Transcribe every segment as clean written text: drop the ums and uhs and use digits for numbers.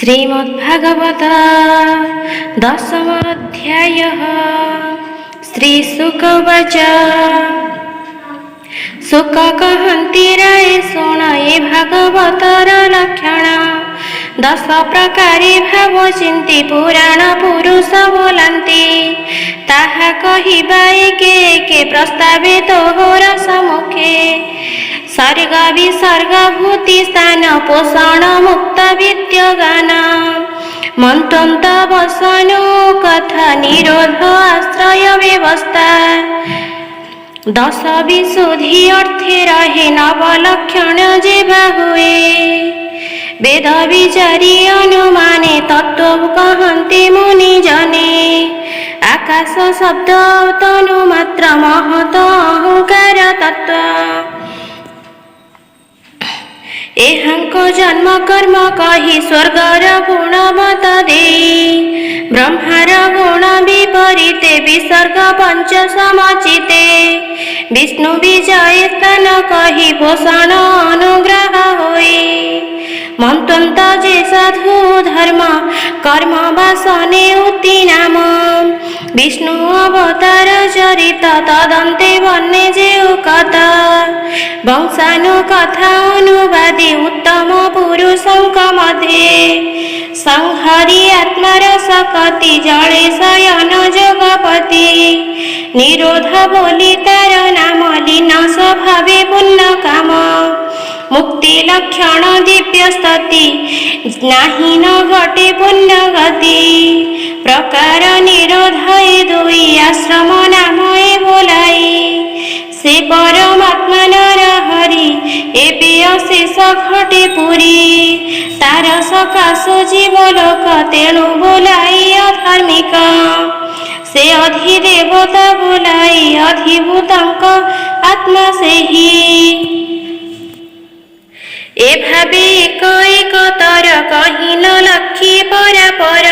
श्रीमद्भागवत दशम अध्याय श्रीशुक उवाच। शुक कहन्ति राय शुण ए भागवतर लक्षण। 10 प्रकारे भाव चिंती पुराण पुरुष बोलन्ति। ताहा कहिबा एके एके प्रस्तावे तोहर सम्मुखे। सर्ग विसर्ग भूति स्थान पोषण मुक्त विद्यगान। मन्त्रन्त वसनो कथा निरोध आश्रय व्यवस्था। 10 विशुद्धि अर्थे रहे नवलक्षण जेबा हुए। वेद विचारी अनुमाने तत्व कहन्ति मुनि जने। आकाश शब्द तनु मात्र महत अहंकार तत्व। एहांको जन्म कर्म कही स्वर्गर गुण मत दे। ब्रह्मार गुण विपरीते विसर्ग पंच समचिते। विष्णु विजय स्थान कही पोषण अनुग्रह होई। मन्त्रन्त जे साधु धर्म कर्म वासने उति नाम। विष्णु अवतार चरित तदन्ते वन्ने जे कथा। वंशानुकथा अनुवादी उत्तम पुरुषंक मध्ये। संहरि आत्मार सकति जले शयन जगपति। निरोध बोली तार नाम लीन स्वभावे पुण्य काम। मुक्ति लक्षण दिव्य स्तति नाही न घटे पुण्य गति। प्रकार निरोध ए दुई आश्रम नाम ए बोलाई। से परमात्मा नर हरि एबे अशेष घटे पुरी। तार सकाश जीवलोक तेणु बोलाई अधार्मिक। से अधिदेवता बोलाई अधिभूतंक आत्मा सेही। ए भावे एक एक तर कही न लक्षी परापर।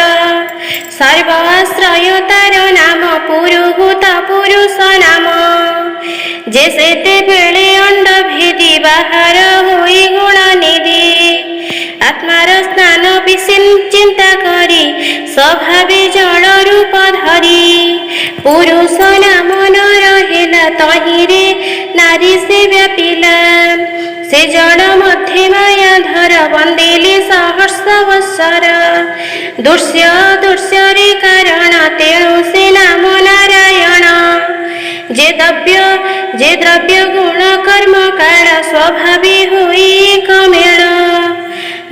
सर्व आश्रय तार नाम पुरुभूत पुरुष नाम। जे सेते बेले अंड भेदी बाहर होई गुण निधि। आत्मार स्नान विषय चिंता करी स्वभावे जड़ रूप धरी। पुरुष नाम नर हेला तहिरे नारी से व्यापिला। से जड़ मध्य माया धर बंदेली सहर्ष वत्सर। दृश्य दृश्य कारण तेणु से नाम नारायण। जे द्रव्य गुण कर्म काल स्वभावी हुई एक मेल।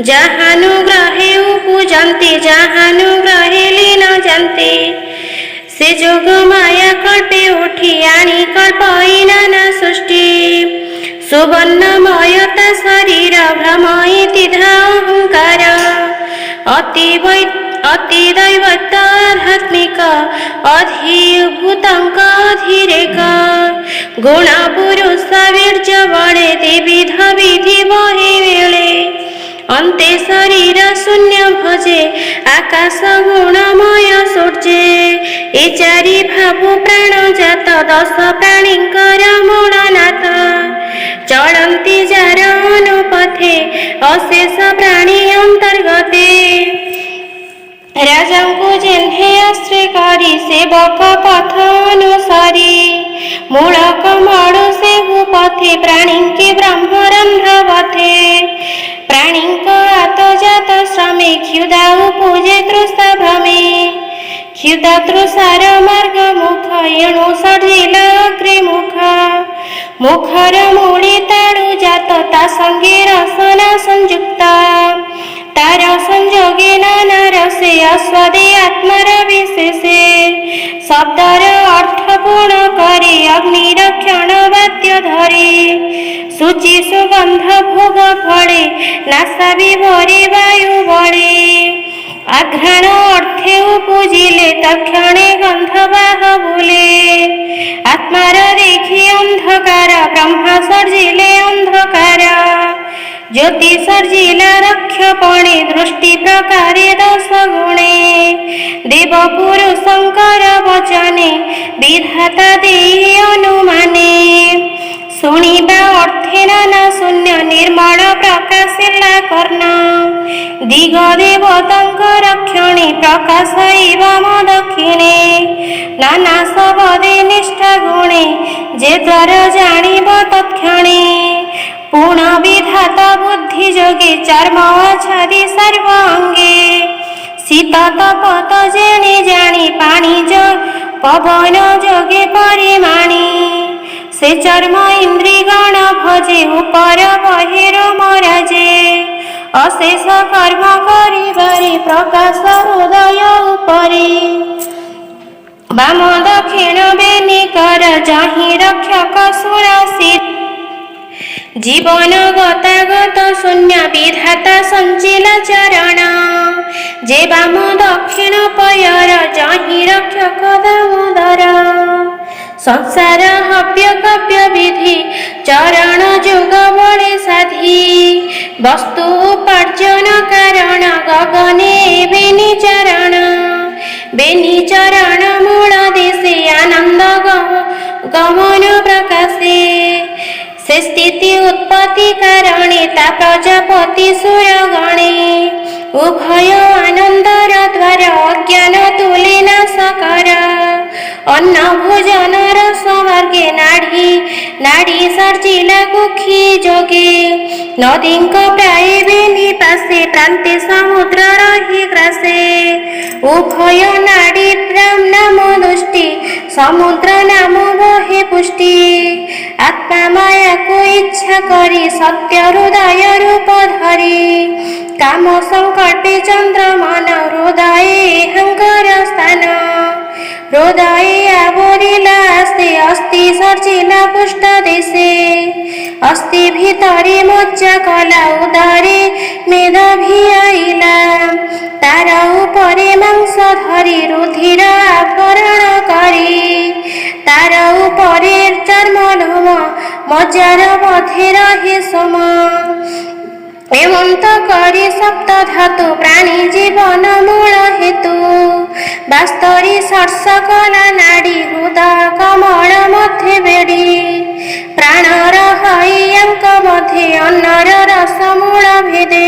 जहानुग्रहे पूजन्ति जहानुग्रहे लीन जन्ति। से जोग माया कल्पे उठी आनी कल्पई नाना सृष्टि। सुवर्णमयता शरीर भ्रम इतिधा अहंकार। अति दैवत आध्यात्मिक अधिभूतंक अधिरेक। गुण पुरुष वीर्य बड़े द्विविध विधि बहे वेळे। अन्ते शरीर शून्य भजे आकाश गुणमय सूर्ये। ए चारि भाव प्राण जात 10 प्राणींकर मूलनाथ। चलन्ति जार अनुपथे अशेष प्राणी अंतर्गते। राजांको जेन्हे आश्रय करी सेवक पथ अनुसारी। मूल कमल से पथे प्राणींके ब्रह्मरंध्र पथे। प्राणींक आतजात श्रमे क्षुधा पूजे तृषा भ्रमे। क्षुधा तृषार मार्ग मुख एणु सर्जिल अग्रे मुख। मुखर मूळे ताड़ु जात ता संगे रसना संयुक्ता। तार संयोगे नाना रसे आस्वादे आत्मार विशेषे। शब्दर अर्थ पूर्ण करे अग्नि रक्षण वाद्य धरे। सूचि सुगंध भोग फले नासा विभरे वायु बळे। आघ्राण अर्थे उपजिले तक्षणे गंधवाह बोले। आत्मार देखी अंधकार ब्रह्मा सर्जिले अंधकार। ज्योति सर्जिला रक्षपणे दृष्टि प्रकारे 10 गुणे। देव पुरुषंकर वचने विधाता देहि अनुमाने। शुणिबा अर्थे नाना ଶୂନ୍ୟ ନିର୍ମଳ ପ୍ରକାଶିଲା କର୍ଣ୍ଣ। ଦିଗ ଦେବତାଙ୍କ ରକ୍ଷଣୀ ପ୍ରକାଶଇବ ମୋ ଦକ୍ଷିଣେ। ନାନା ଶବଦେ ନିଷ୍ଠା ଗୁଣେ ଯେ ଦ୍ୱାର ଜାଣିବ ତତ୍କ୍ଷଣେ। ପୁଣ ବିଧାତ ବୁଦ୍ଧି ଯୋଗେ ଚର୍ମ ଆଚ୍ଛାଦି ସର୍ବ ଅଙ୍ଗେ। ଶୀତ ତପତ ଜେଣେ ଜାଣି ପାଣି ପବନ ଯୋଗେ ପରିମାଣି। ସେ ଚର୍ମ ଇନ୍ଦ୍ରିଗଣ ଭଜେ ଉପର ବହିର ମରାଜେ। ଅଶେଷ କର୍ମ କରିବାରେ ପ୍ରକାଶ ହୃଦୟ ଉପରେ। ବାମ ଦକ୍ଷିଣ ବେନିକର ଯହିଁ ରକ୍ଷକ ସୁରସି। ଜୀବନ ଗତାଗତ ଶୂନ୍ୟ ବିଧାତା ସଞ୍ଚିଲ ଚରଣ। ଯେ ବାମ ଦକ୍ଷିଣ ପୟର ଯହିଁ ରକ୍ଷକ ଦାମୋଦର। ସଂସାର ହବ୍ୟ କବ୍ୟ ବିଧି ଚରଣ ଯୁଗ ବଳେ ସାଧି। ବସ୍ତୁ ଉପାର୍ଜନ କାରଣ ଗଗନେ ବେନି ଚରଣ। ବେନି ଚରଣ ମୂଳ ଦେଶେ ଆନନ୍ଦ ଗମନ ପ୍ରକାଶେ। ସେ ସ୍ଥିତି ଉତ୍ପତ୍ତି କାରଣେ ତା ପ୍ରଜାପତି ସୁରଗଣେ। ଉଭୟ ଆନନ୍ଦର ଦ୍ୱାର ଅଜ୍ଞାନ ତୁଲେ ନାଶ କର। ଅନ୍ନ ଭୋଜନର ସ୍ୱମାର୍ଗେ ନାଡ଼ି ସର୍ଜିଲା କୁକ୍ଷି ଯୋଗେ। ନଦୀଙ୍କ ପ୍ରାୟ ବେନି ପାଶେ ପ୍ରାନ୍ତେ ସମୁଦ୍ର ରହି ଗ୍ରାସେ। ଉଭୟ ନାଡ଼ି ନାମ ଦୃଷ୍ଟି ସମୁଦ୍ର ନାମ ବহে ପୁଷ୍ଟି। ଆତ୍ମା ମାୟାକୁ ଇଚ୍ଛା କରି ସତ୍ୟ ହୃଦୟ ରୂପ ଧରି। କାମ ସଂକଳ୍ପେ ଚନ୍ଦ୍ରମନ ହୃଦୟେ ଅହଂକାର ସ୍ଥାନ। ହୃଦୟେ ଆବରିଲା ଆସ୍ତେ ଅସ୍ଥି ସର୍ଜିଲା ପୃଷ୍ଠ ଦେଶେ। ଅସ୍ଥି ଭିତରେ ମଜ୍ଜା କଲା ଉଦରେ ମେଦ ଭିଆଇଲା। ତାର ଉପରେ ମାଂସ ଧରି ରୁଧିର ଆଭରଣ କରି। ତାର ଉପରେ ଚର୍ମ ଲୋମ ମଜ୍ଜାର ମଧ୍ୟରେ ରହେ সোম। ଏମନ୍ତ କରି ସପ୍ତ ଧାତୁ ପ୍ରାଣୀ ଜୀବନ ମୂଳ ହେତୁ। ବାସ୍ତରି ସର୍ଷ କଲା ନାଡ଼ି ହୃଦୟ କମଳ ମଧ୍ୟରେ ବେଡ଼ି। ପ୍ରାଣର ହଇୟାଙ୍କ ମଧ୍ୟରେ ଅନ୍ନର ରସ ମୂଳ ଭେଦେ।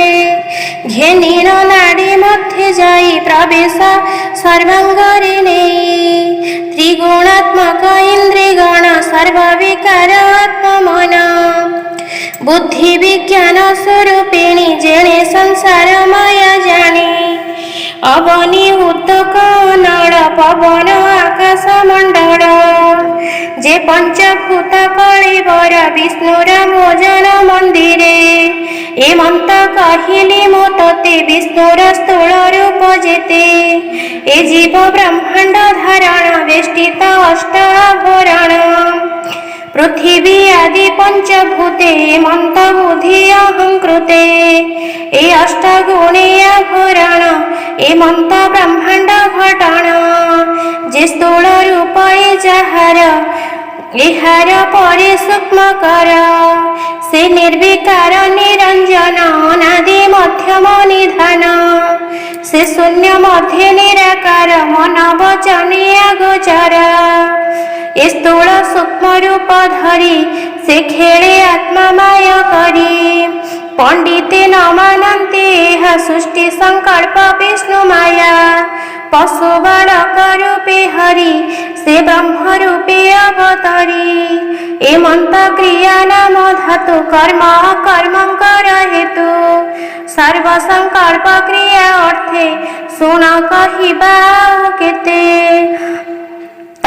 ଘେନିର ନାଡ଼ି ମଧ୍ୟରେ ଯାଇ ପ୍ରବେଶ ସର୍ବାଙ୍ଗରେ ନେଇ। ତ୍ରିଗୁଣାତ୍ମକ ଇନ୍ଦ୍ରିଗଣ ସର୍ବବିକାର ଆତ୍ମମନ। ବୁଦ୍ଧି ବିଜ୍ଞାନ ସ୍ୱରୂପିଣୀ ଯେଣେ ସଂସାର ମାୟା ଜାଣି। ଅବନି ଉଦ୍ଦକ ନଳ ପବନ ଆକାଶ ମଣ୍ଡଳ। ଯେ ପଞ୍ଚଭୂତ କଳିବର ବିଷ୍ଣୁର ଭୋଜନ ମନ୍ଦିରେ। ଏମନ୍ତ କହିଲି ମୁଁ ତୋତେ ବିଷ୍ଣୁର ସ୍ଥୂଳ ରୂପ ଯେତେ। ଏ ଜୀବ ବ୍ରହ୍ମାଣ୍ଡ ଧାରଣ ବେଷ୍ଟିତ ଅଷ୍ଟ ଆଭରଣ। ପୃଥିବୀ ଆଦି ପଞ୍ଚଭୂତେ ମନ୍ତ ବୁଦ୍ଧି ଅହଂକୃତେ। ଏ ଅଷ୍ଟ ଗୁଣେ ଆଭରଣ ଏ ମନ୍ତ ବ୍ରହ୍ମାଣ୍ଡ ଘଟଣ। ଯେ ସ୍ଥୂଳ ରୂପ ଏ ଯାହାର ଏହାର ପରେ ସୂକ୍ଷ୍ମକର। ସେ ନିର୍ବିକାର ନିରଞ୍ଜନ ଅନାଦି ମଧ୍ୟମ ନିଧାନ। ସେ ଶୂନ୍ୟ ମଧ୍ୟରେ ନିରାକାର ମନ ବଚନେ ଅଗୋଚର। ଏ ସ୍ଥୂଳ ସୂକ୍ଷ୍ମ ରୂପ ଧରି ସେ ଖେଳେ ଆତ୍ମାମୟ କରି। ପଣ୍ଡିତେ ନ ମାନନ୍ତି ଏହା ସୃଷ୍ଟି ସଂକଳ୍ପ ବିଷ୍ଣୁ ମାୟା। ପଶୁ ବାଳକ ରୂପେ ହରି ସେ ବ୍ରହ୍ମ ରୂପେ ଅବତରି। ଏମନ୍ତ କ୍ରିୟା ନାମ ଧାତୁ କର୍ମ ଅକର୍ମଙ୍କର ହେତୁ। ସର୍ବ ସଂକଳ୍ପ କ୍ରିୟା ଅର୍ଥେ ଶୁଣ କହିବା ଆଉ କେତେ।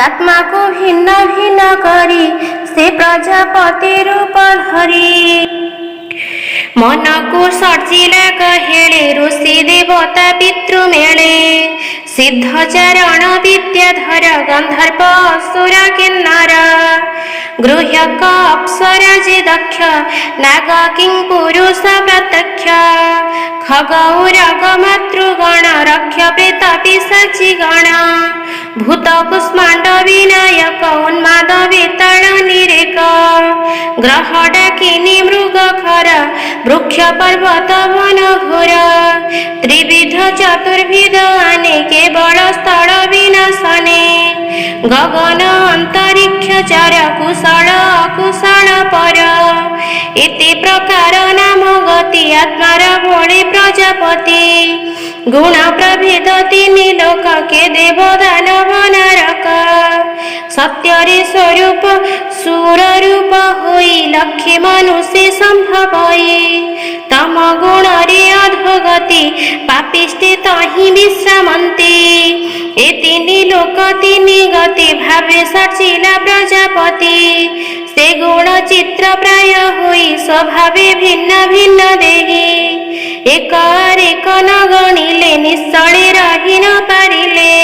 ଆତ୍ମାକୁ ଭିନ୍ନ ଭିନ୍ନ କରି ସେ ପ୍ରଜାପତି ରୂପ ଧରି। ମନକୁ ସର୍ଜିଲା କହେଳେ ଋଷି ଦେବତା ପିତୃ ମେଳେ। ସିଦ୍ଧ ଚାରଣ ବିଦ୍ୟାଧର ଗନ୍ଧର୍ବ ଅସୁର କିନ୍ନର। ଗୃହ୍ୟକ ଅପ୍ସରା ଯେ ଦକ୍ଷ ନାଗ କିଂ ପୁରୁଷ ପ୍ରତ୍ୟକ୍ଷ। ଖଗ ଉରଗ ମାତୃଗଣ ରକ୍ଷ ପ୍ରେତ ପିଶାଚି ଗଣ। ଭୂତ କୁଷ୍ମାଣ୍ଡ ବିନାୟକ ଉନ୍ମାଦ ବେତାଳ ନିରେକ। ଗ୍ରହ ଡାକିନୀ ମୃଗ ଖର ବୃକ୍ଷ ପର୍ବତ ବନ ଘୋର। ତ୍ରିବିଧ ଚତୁର୍ବିଧ ଆନେ କେବଳ ସ୍ଥଳ ବିନାଶନେ। ଗଗନ ଅନ୍ତରିକ୍ଷ ଚର କୁଶଳ ଅକୁଶଳ ପର। एते प्रकार नाम गति आत्मार बळे प्रजापति गुण प्रभेद तीन लोक के देव दानव नरक सत्य स्वरूप सुर रूप होई लक्ष्य मनुष्य संभव तम गुण रे अधोगति पापिष्टे तहि विश्रामन्ते ए तीन लोक तीन गति भावे सचिला प्रजापति से गुण चित्र प्राय होई स्वभावे भिन्न भिन्न देहि एक न गणिले निश्चले रहि न पारिले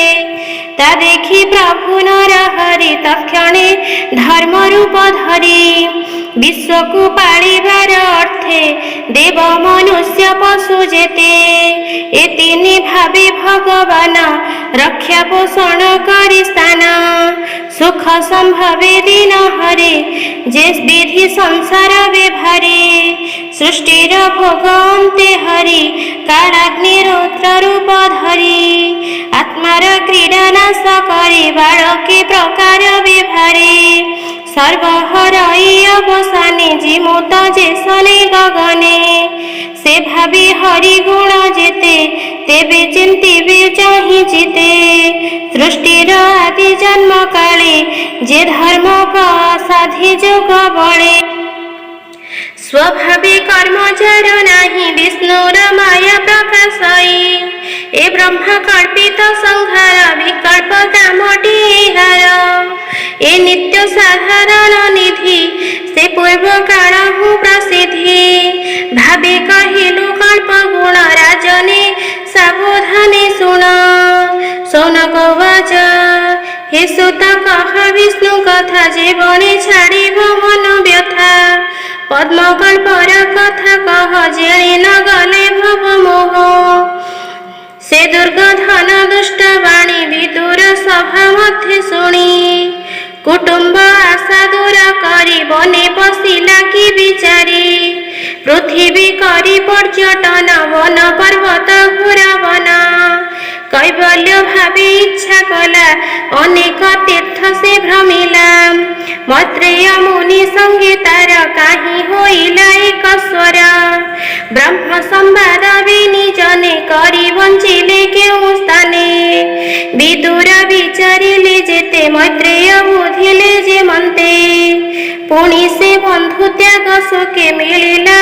ता देखि प्रभु नर हरि तक्षणे धर्म रूप धरि विश्व को पालिबार अर्थे देव मनुष्य पशु जेते ए तीन भावे भगवान रक्षा पोषण करि स्थान सुख संभवे दिन हरे जे विधि संसार व्यवहारे सृष्टिर भोग अन्ते हरि कालाग्नि रौद्र रूप धरि आत्मार क्रीडा नाश करि बालके प्रकार व्यवहारे सर्वहरई अवसाने जिमुत जेसने गगने से भावे हरि गुण जेते तेबे चिंतिबे चाहि जिते सृष्टिर आदि जन्म काले जे धर्म का साधि जोग बळे स्वभावे कर्म जड़ नाही विष्णुर माया प्रकाशई ए ब्रह्म कल्पित संहार विकल्प कामटी हार ए नित्य साधारण निधि से पूर्व काल हूँ प्रसिद्धि भावे कहिलु कल्प गुण राजने सावधाने सुन सौनक वाच हे सुत कह विष्णु कथा जीवने छाड़िब मन व्यथा पद्मकल्पर कथा कह जेणे न गले भव मोह से दुर्गधन दुष्ट वाणी विदुर सभा मध्य शुणी कुटुंब आशा दूर करी बने पशिला कि विचारी पृथ्वी करी पर्यटन वन पर्वत घुरावन कैवल्य भावे इच्छा कला अनेक तीर्थ से भ्रमिला मैत्रेय मुनि संगे तार काही होइला एक स्वर ब्रह्म संवाद विनि जने करी बंचिले केउ स्थाने विदुर विचारिले जेते मैत्रेय बुझिले जे मन्ते पुणी से बंधु त्याग सुखे मिलिला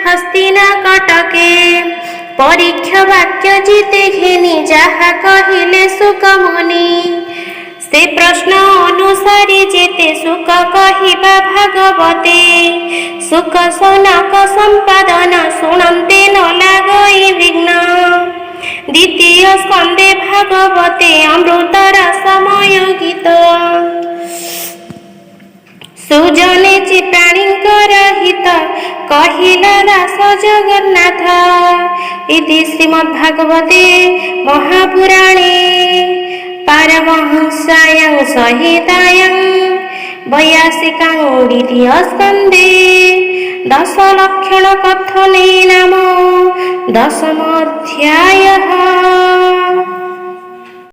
हस्तिना कटके परीक्षा वाक्य जीते घेनी जहा कहिले सुख मुनि से प्रश्न अनुसारी जेते सुख कहिबा भागवते सुख सौनक संपादन शुणन्ते न लागई विघ्न द्वितीय स्कंदे भागवते अमृत रसमय गीत सुजने चिप्राणींकर हित कहिला दास जगन्नाथ इति श्रीमद्भागवते महापुराणे पारमहंस्यां संहितायां 82 द्वितीय स्कन्धे दशलक्षण कथने नाम 10 अध्यायः।